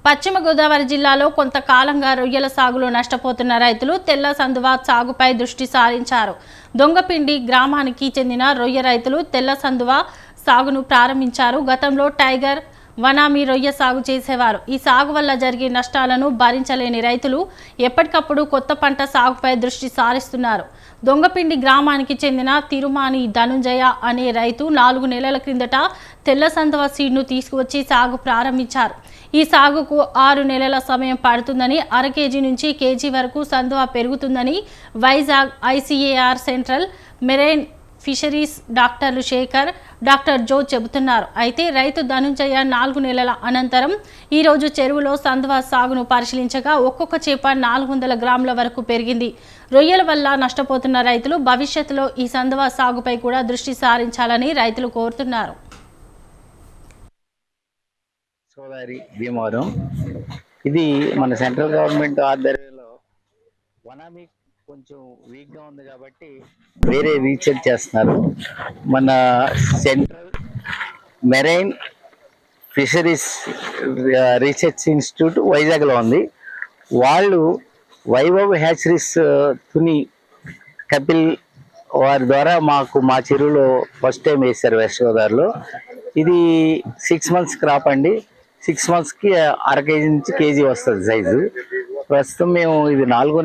పశ్చిమ గోదావరి జిల్లాలో కొంతకాలంగా రొయ్యల సాగులో నష్టపోతున్న రైతులు తెల్ల సందువ సాగుపై దృష్టి సారించారు. దొంగపిండి గ్రామానికి చెందిన రొయ్య రైతులు తెల్ల సందువ సాగును ప్రారంభించారు. గతంలో టైగర్, వనామీ రొయ్య సాగు చేసేవారు. ఈ సాగు వల్ల జరిగే నష్టాలను భరించలేని రైతులు ఎప్పటికప్పుడు కొత్త పంట సాగుపై దృష్టి సారిస్తున్నారు. దొంగపిండి గ్రామానికి చెందిన తిరుమాని ధనుంజయ అనే రైతు 4 నెలల క్రిందట తెల్ల సందువ సీడ్ను తీసుకువచ్చి సాగు ప్రారంభించారు. ఈ సాగుకు 6 నెలల సమయం పడుతుందని, అర కేజీ నుంచి కేజీ వరకు సందువ పెరుగుతుందని Vizag ICAR central marine fisheries డాక్టర్లు శేఖర్, డాక్టర్ జో చెబుతున్నారు. అయితే రైతు ధనుంజయ 4 నెలల అనంతరం ఈరోజు చెరువులో సందువ సాగును పరిశీలించగా ఒక్కొక్క చేప 400 గ్రాముల వరకు పెరిగింది. రొయ్యల వల్ల నష్టపోతున్న రైతులు భవిష్యత్తులో ఈ సందువ సాగుపై కూడా దృష్టి సారించాలని రైతులు కోరుతున్నారు. సోదరి భీమవరం ఇది మన సెంట్రల్ గవర్నమెంట్ ఆధ్వర్యంలో వనామీ కొంచెం వీక్గా ఉంది కాబట్టి వేరే రీసెర్చ్ చేస్తున్నారు. మన central marine fisheries research institute వైజాగ్లో ఉంది. వాళ్ళు వైభవ్ హ్యాచరీస్ తుని కపిల్ వారి ద్వారా మా చెరువులో ఫస్ట్ టైం వేశారు వెస్ట్ గోదావరిలో. ఇది 6 months క్రాప్ అండి. 6 monthsకి అర కేజీ నుంచి కేజీ వస్తుంది సైజు. ప్రస్తుతం మేము ఇది 4వ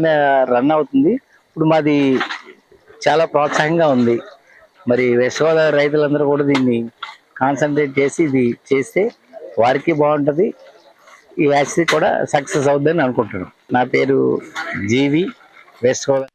రన్ అవుతుంది. ఇప్పుడు మాది చాలా ప్రోత్సాహంగా ఉంది. మరి వెస్ట్ గోదావరి రైతులందరూ కూడా దీన్ని కాన్సన్ట్రేట్ చేసి ఇది చేస్తే వారికి బాగుంటుంది, ఈ వ్యాక్సిన్ కూడా సక్సెస్ అవుతుందని అనుకుంటున్నాను. నా పేరు జీవి, వెస్ట్ గోదావరి.